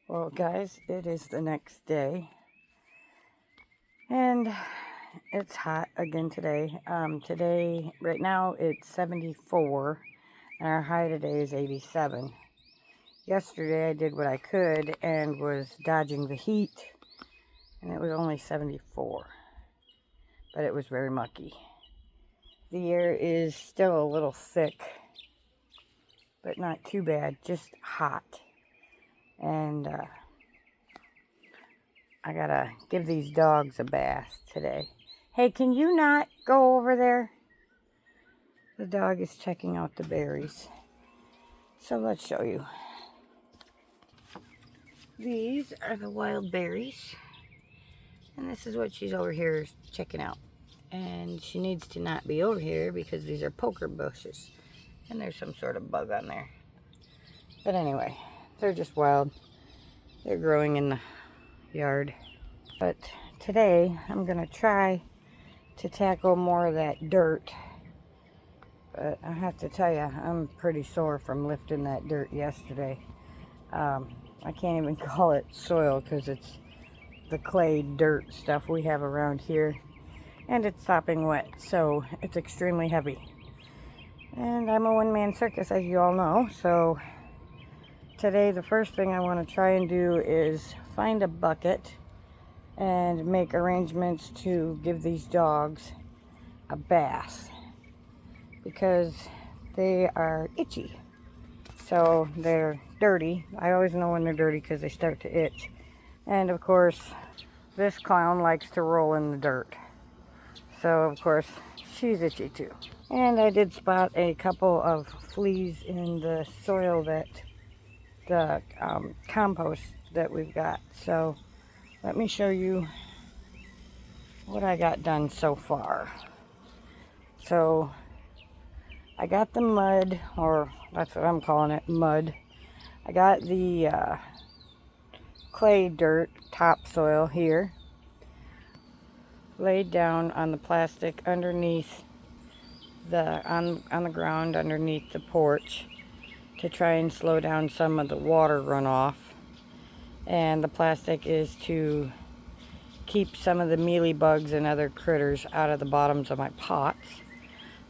Well, guys, it is the next day, and it's hot again today. Right now, it's 74, and our high today is 87. Yesterday, I did what I could and was dodging the heat, and it was only 74, but it was very mucky. The air is still a little thick, but not too bad, just hot. And I gotta give these dogs a bath today. Hey, can you not go over there? The dog is checking out the berries. So let's show you. These are the wild berries. And this is what she's over here checking out. And she needs to not be over here because these are poker bushes. And there's some sort of bug on there. But anyway, they're just wild. They're growing in the yard. But today I'm gonna try to tackle more of that dirt. But I have to tell you, I'm pretty sore from lifting that dirt yesterday. I can't even call it soil because it's the clay dirt stuff we have around here. And it's sopping wet, so it's extremely heavy. And I'm a one-man circus, as you all know. So today, the first thing I want to try and do is find a bucket and make arrangements to give these dogs a bath, because they are itchy. So they're dirty. I always know when they're dirty because they start to itch. And of course, this clown likes to roll in the dirt. So of course, she's itchy too. And I did spot a couple of fleas in the soil, that the compost that we've got. So let me show you what I got done so far. So I got the mud, or that's what I'm calling it, mud. I got the clay dirt topsoil here, laid down on the plastic underneath on the ground underneath the porch to try and slow down some of the water runoff. And the plastic is to keep some of the mealy bugs and other critters out of the bottoms of my pots.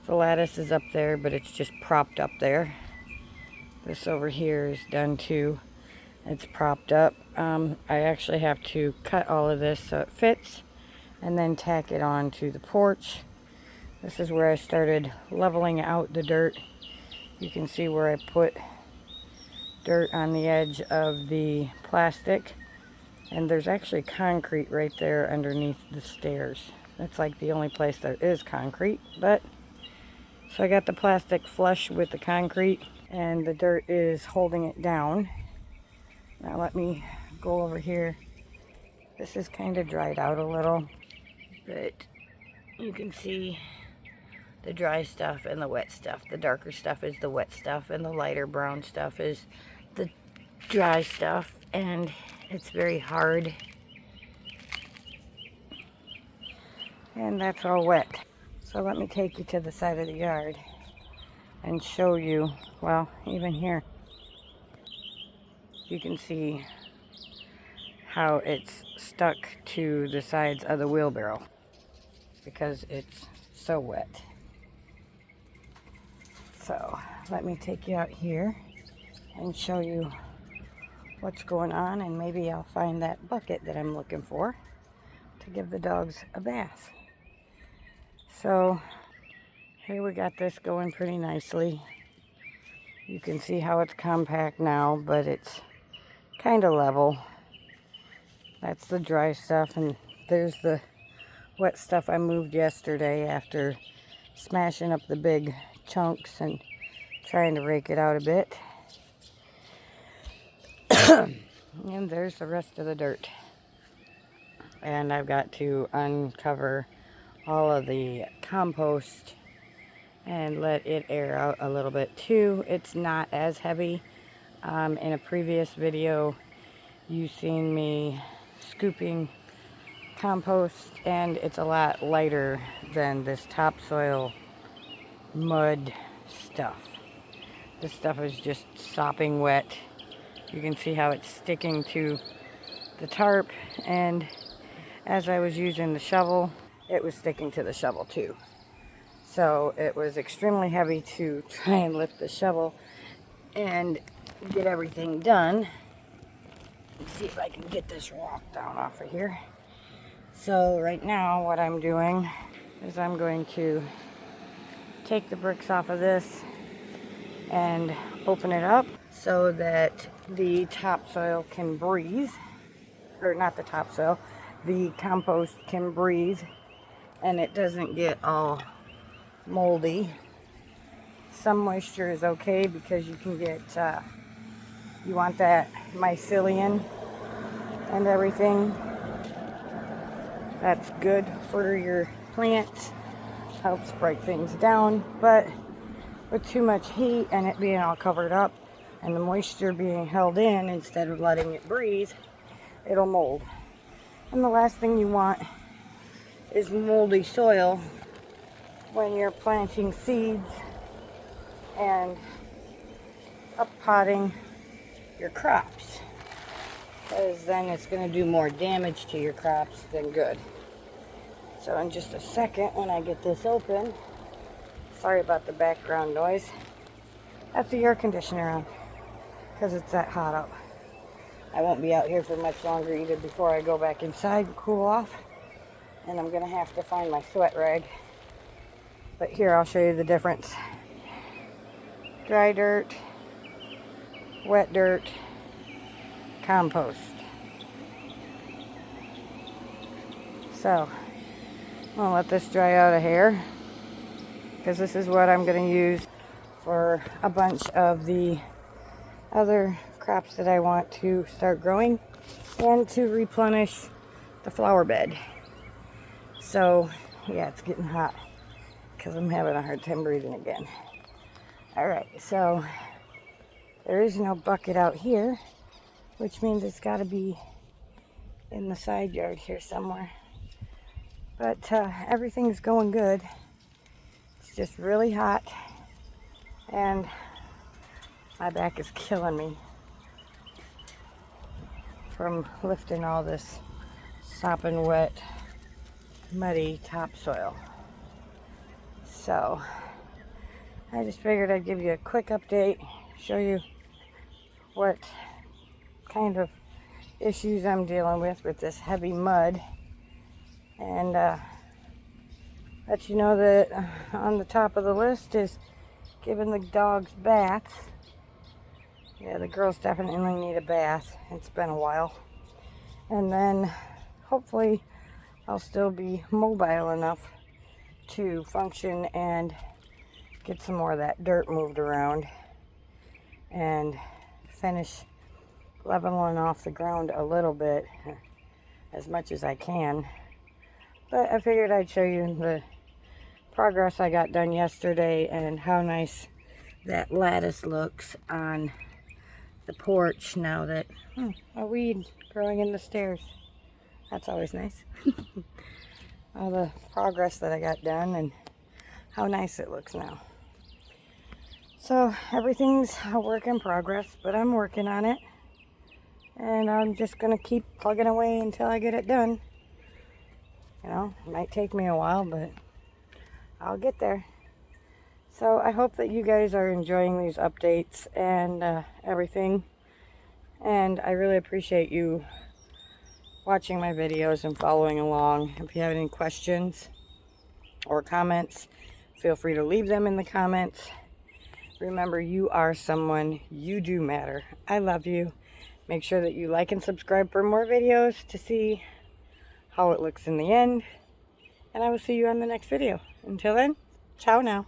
The lattice is up there, but it's just propped up there. This over here is done too. It's propped up. I actually have to cut all of this so it fits and then tack it on to the porch. This is where I started leveling out the dirt. You can see where I put dirt on the edge of the plastic. And there's actually concrete right there underneath the stairs. That's like the only place there is concrete. But so I got the plastic flush with the concrete, and the dirt is holding it down. Now let me go over here. This is kind of dried out a little, but you can see the dry stuff and the wet stuff. The darker stuff is the wet stuff, and the lighter brown stuff is the dry stuff, and it's very hard. And that's all wet. So let me take you to the side of the yard and show you, well, even here, you can see how it's stuck to the sides of the wheelbarrow because it's so wet. So let me take you out here and show you what's going on, and maybe I'll find that bucket that I'm looking for to give the dogs a bath. So here we got this going pretty nicely. You can see how it's compact now, but it's kind of level. That's the dry stuff, and there's the wet stuff I moved yesterday after smashing up the big chunks and trying to rake it out a bit. And there's the rest of the dirt. And I've got to uncover all of the compost and let it air out a little bit too. It's not as heavy. In a previous video, you've seen me scooping compost, and it's a lot lighter than this topsoil mud stuff. This stuff is just sopping wet, You can see how it's sticking to the tarp, and as I was using the shovel, it was sticking to the shovel too. So it was extremely heavy to try and lift the shovel and get everything done. Let's see if I can get this rock down off of here. So right now what I'm doing is I'm going to take the bricks off of this and open it up so that the topsoil can breathe, or not the topsoil, the compost can breathe and it doesn't get all moldy. Some moisture is okay because you can get, you want that mycelium and everything. That's good for your plants, helps break things down, but with too much heat and it being all covered up and the moisture being held in instead of letting it breathe, it'll mold. And the last thing you want is moldy soil when you're planting seeds and uppotting your crops, because then it's going to do more damage to your crops than good. So in just a second, when I get this open, sorry about the background noise, that's the air conditioner on because it's that hot out. I won't be out here for much longer either before I go back inside and cool off, and I'm going to have to find my sweat rag. But here, I'll show you the difference. Dry dirt, wet dirt, compost. So I'm going to let this dry out of here, because this is what I'm going to use for a bunch of the other crops that I want to start growing and to replenish the flower bed. So yeah, it's getting hot because I'm having a hard time breathing again. Alright, so there is no bucket out here, which means it's got to be in the side yard here somewhere. But everything's going good. It's just really hot and my back is killing me from lifting all this sopping wet, muddy topsoil. So I just figured I'd give you a quick update, show you what kind of issues I'm dealing with this heavy mud, and let you know that on the top of the list is giving the dogs baths. Yeah, the girls definitely need a bath. It's been a while. And then hopefully I'll still be mobile enough to function and get some more of that dirt moved around and finish leveling off the ground a little bit, as much as I can. But I figured I'd show you the progress I got done yesterday and how nice that lattice looks on the porch now that a weed growing in the stairs. That's always nice. All the progress that I got done and how nice it looks now. So everything's a work in progress, but I'm working on it, and I'm just gonna keep plugging away until I get it done. You know, it might take me a while, but I'll get there. So I hope that you guys are enjoying these updates and everything. And I really appreciate you watching my videos and following along. If you have any questions or comments, feel free to leave them in the comments. Remember, you are someone. You do matter. I love you. Make sure that you like and subscribe for more videos to see how it looks in the end. And I will see you on the next video. Until then, ciao now.